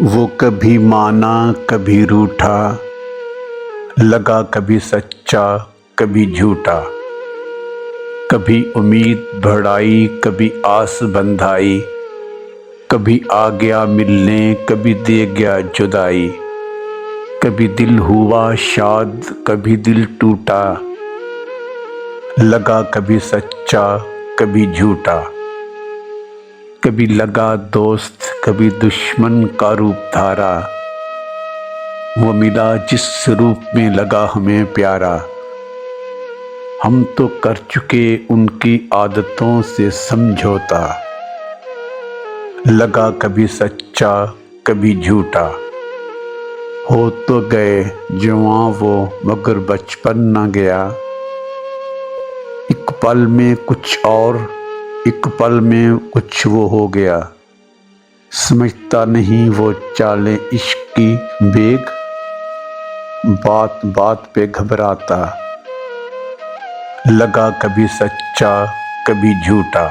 वो कभी माना कभी रूठा, लगा कभी सच्चा कभी झूठा। कभी उम्मीद बढ़ाई कभी आस बंधाई, कभी आ गया मिलने कभी दे गया जुदाई। कभी दिल हुआ शाद कभी दिल टूटा, लगा कभी सच्चा कभी झूठा। कभी लगा दोस्त कभी दुश्मन का रूप धारा, वो मिला जिस रूप में लगा हमें प्यारा। हम तो कर चुके उनकी आदतों से समझौता, लगा कभी सच्चा कभी झूठा। हो तो गए जवां वो मगर बचपन ना गया, एक पल में कुछ और एक पल में कुछ वो हो गया। समझता नहीं वो चालें इश्क की बेग, बात बात पे घबराता, लगा कभी सच्चा कभी झूठा।